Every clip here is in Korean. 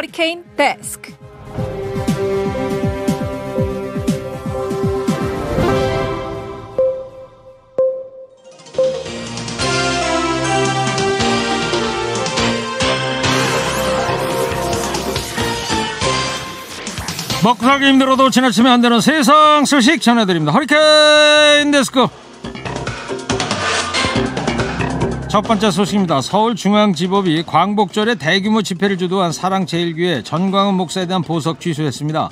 허리케인 데스크. 먹고 살기 힘들어도 지나치면 안 되는 세상 소식 전해드립니다. 허리케인 데스크. 첫 번째 소식입니다. 서울중앙지법이 광복절에 대규모 집회를 주도한 사랑제일교회 전광훈 목사에 대한 보석 취소했습니다.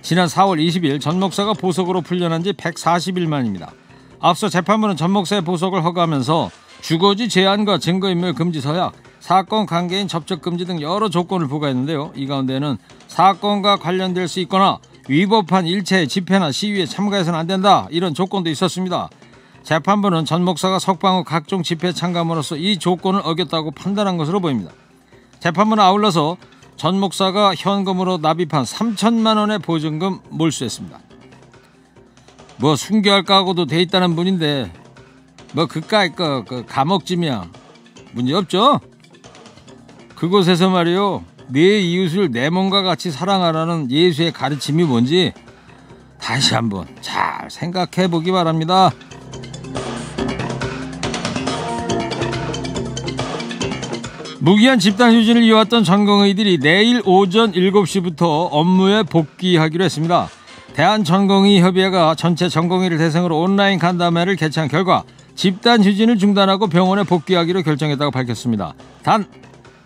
지난 4월 20일 전 목사가 보석으로 풀려난 지 140일 만입니다. 앞서 재판부는 전 목사의 보석을 허가하면서 주거지 제한과 증거인멸 금지 서약, 사건 관계인 접촉 금지 등 여러 조건을 부과했는데요. 이 가운데는 사건과 관련될 수 있거나 위법한 일체의 집회나 시위에 참가해서는 안 된다, 이런 조건도 있었습니다. 재판부는 전 목사가 석방 후 각종 집회 참가함으로써 이 조건을 어겼다고 판단한 것으로 보입니다. 재판부는 아울러서 전 목사가 현금으로 납입한 3천만 원의 보증금 몰수했습니다. 뭐 순교할 각오도 돼 있다는 분인데 뭐 그까이 그 감옥짐이야. 문제없죠? 그곳에서 말이요, 내 이웃을 내 몸과 같이 사랑하라는 예수의 가르침이 뭔지 다시 한번 잘 생각해 보기 바랍니다. 무기한 집단휴진을 이어왔던 전공의들이 내일 오전 7시부터 업무에 복귀하기로 했습니다. 대한전공의협의회가 전체 전공의를 대상으로 온라인 간담회를 개최한 결과 집단휴진을 중단하고 병원에 복귀하기로 결정했다고 밝혔습니다. 단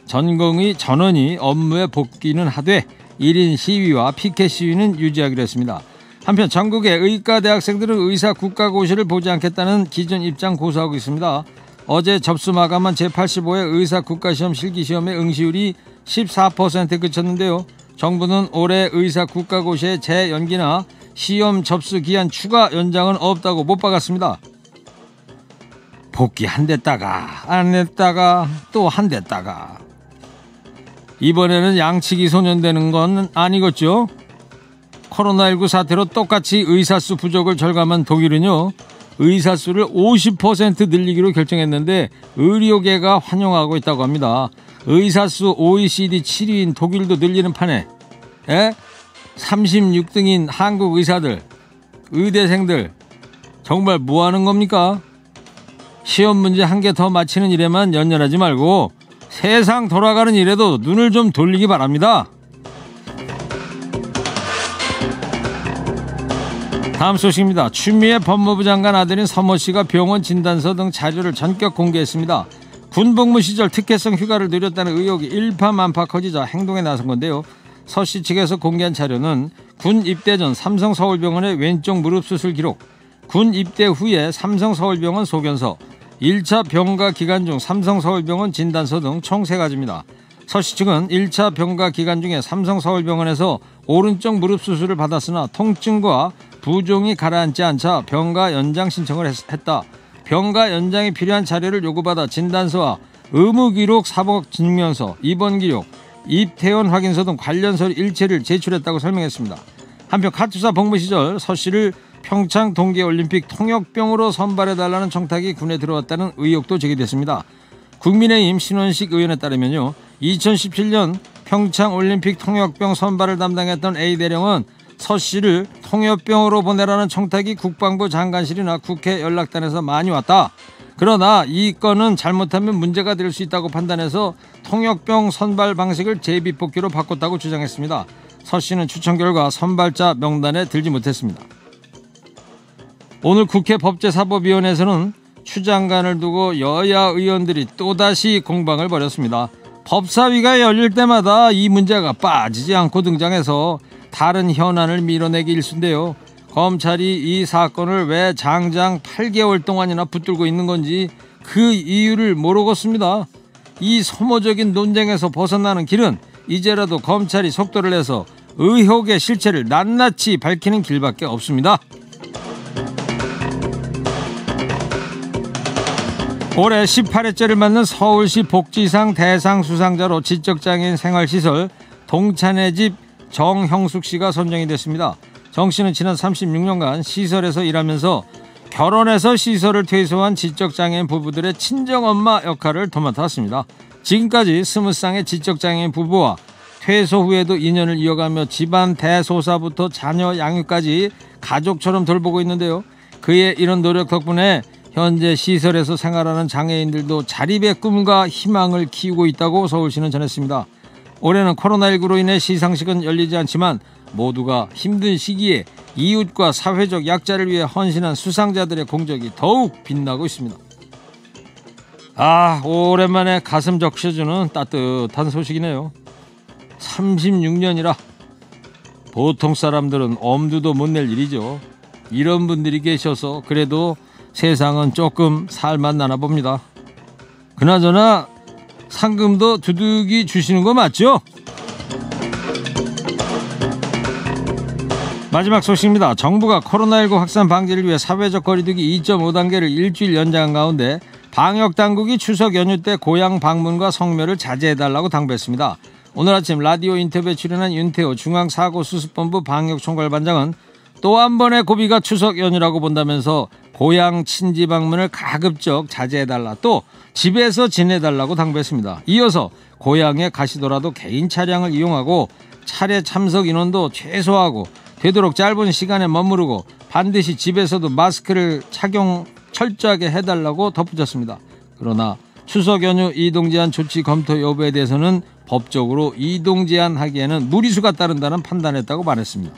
전공의 전원이 업무에 복귀는 하되 1인 시위와 피켓 시위는 유지하기로 했습니다. 한편 전국의 의과 대학생들은 의사 국가고시를 보지 않겠다는 기존 입장 고수하고 있습니다. 어제 접수 마감한 제85회 의사 국가시험 실기시험의 응시율이 14%에 그쳤는데요. 정부는 올해 의사 국가고시의 재연기나 시험 접수 기한 추가 연장은 없다고 못 박았습니다. 복귀 한 대다가 안 했다가 또 한 대다가 이번에는 양치기 소년되는 건 아니겠죠? 코로나19 사태로 똑같이 의사수 부족을 절감한 독일은요, 의사수를 50% 늘리기로 결정했는데 의료계가 환영하고 있다고 합니다. 의사수 OECD 7위인 독일도 늘리는 판에 36등인 한국 의사들, 의대생들 정말 뭐하는 겁니까? 시험 문제 한 개 더 맞히는 일에만 연연하지 말고 세상 돌아가는 일에도 눈을 좀 돌리기 바랍니다. 다음 소식입니다. 추미애 법무부 장관 아들인 서모 씨가 병원 진단서 등 자료를 전격 공개했습니다. 군복무 시절 특혜성 휴가를 누렸다는 의혹이 일파만파 커지자 행동에 나선 건데요. 서 씨 측에서 공개한 자료는 군 입대 전 삼성서울병원의 왼쪽 무릎 수술 기록, 군 입대 후에 삼성서울병원 소견서, 1차 병가 기간 중 삼성서울병원 진단서 등 총 3가지입니다. 서 씨 측은 1차 병가 기간 중에 삼성서울병원에서 오른쪽 무릎 수술을 받았으나 통증과 부종이 가라앉지 않자 병가 연장 신청을 했다. 병가 연장이 필요한 자료를 요구받아 진단서와 의무기록 사복증명서, 입원기록, 입퇴원 확인서 등 관련 서류 일체를 제출했다고 설명했습니다. 한편 카투사 복무 시절 서 씨를 평창 동계올림픽 통역병으로 선발해달라는 청탁이 군에 들어왔다는 의혹도 제기됐습니다. 국민의힘 신원식 의원에 따르면요, 2017년 평창올림픽 통역병 선발을 담당했던 A대령은 서 씨를 통역병으로 보내라는 청탁이 국방부 장관실이나 국회 연락단에서 많이 왔다. 그러나 이 건은 잘못하면 문제가 될 수 있다고 판단해서 통역병 선발 방식을 제비뽑기로 바꿨다고 주장했습니다. 서 씨는 추천 결과 선발자 명단에 들지 못했습니다. 오늘 국회 법제사법위원회에서는 추 장관을 두고 여야 의원들이 또다시 공방을 벌였습니다. 법사위가 열릴 때마다 이 문제가 빠지지 않고 등장해서 다른 현안을 밀어내기 일쑤인데요. 검찰이 이 사건을 왜 장장 8개월 동안이나 붙들고 있는 건지 그 이유를 모르겠습니다. 이 소모적인 논쟁에서 벗어나는 길은 이제라도 검찰이 속도를 내서 의혹의 실체를 낱낱이 밝히는 길밖에 없습니다. 올해 18회째를 맞는 서울시 복지상 대상 수상자로 지적장애인 생활시설 동찬의 집 정형숙 씨가 선정이 됐습니다. 정 씨는 지난 36년간 시설에서 일하면서 결혼해서 시설을 퇴소한 지적장애인 부부들의 친정엄마 역할을 도맡아왔습니다. 지금까지 20쌍의 지적장애인 부부와 퇴소 후에도 인연을 이어가며 집안 대소사부터 자녀 양육까지 가족처럼 돌보고 있는데요. 그의 이런 노력 덕분에 현재 시설에서 생활하는 장애인들도 자립의 꿈과 희망을 키우고 있다고 서울시는 전했습니다. 올해는 코로나19로 인해 시상식은 열리지 않지만 모두가 힘든 시기에 이웃과 사회적 약자를 위해 헌신한 수상자들의 공적이 더욱 빛나고 있습니다. 오랜만에 가슴 적셔주는 따뜻한 소식이네요. 36년이라 보통 사람들은 엄두도 못 낼 일이죠. 이런 분들이 계셔서 그래도 세상은 조금 살만 나나 봅니다. 그나저나 상금도 두둑이 주시는 거 맞죠? 마지막 소식입니다. 정부가 코로나19 확산 방지를 위해 사회적 거리두기 2.5단계를 일주일 연장한 가운데 방역당국이 추석 연휴 때 고향 방문과 성묘를 자제해달라고 당부했습니다. 오늘 아침 라디오 인터뷰에 출연한 윤태호 중앙사고수습본부 방역총괄반장은 또 한 번의 고비가 추석 연휴라고 본다면서 고향 친지 방문을 가급적 자제해달라, 또 집에서 지내달라고 당부했습니다. 이어서 고향에 가시더라도 개인 차량을 이용하고 차례 참석 인원도 최소화하고 되도록 짧은 시간에 머무르고 반드시 집에서도 마스크를 착용 철저하게 해달라고 덧붙였습니다. 그러나 추석 연휴 이동제한 조치 검토 여부에 대해서는 법적으로 이동제한하기에는 무리수가 따른다는 판단했다고 말했습니다.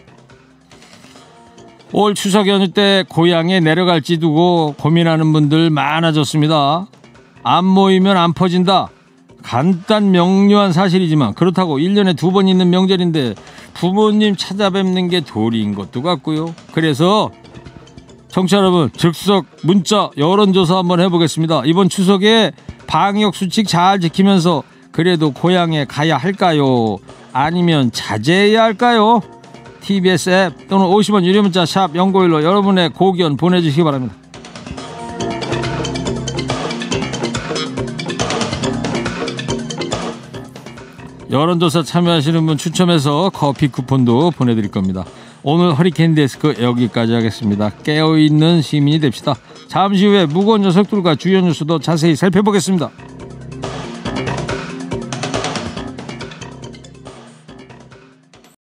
올 추석 연휴 때 고향에 내려갈지 두고 고민하는 분들 많아졌습니다. 안 모이면 안 퍼진다. 간단 명료한 사실이지만 그렇다고 1년에 2번 있는 명절인데 부모님 찾아뵙는 게 도리인 것도 같고요. 그래서 청취자 여러분, 즉석 문자 여론조사 한번 해보겠습니다. 이번 추석에 방역수칙 잘 지키면서 그래도 고향에 가야 할까요? 아니면 자제해야 할까요? TBS 앱 또는 50원 유료 문자 샵 0951로 여러분의 고견 보내주시기 바랍니다. 여론조사 참여하시는 분 추첨해서 커피 쿠폰도 보내드릴 겁니다. 오늘 허리케인 데스크 여기까지 하겠습니다. 깨어있는 시민이 됩시다. 잠시 후에 무거운 녀석들과 주요 뉴스도 자세히 살펴보겠습니다.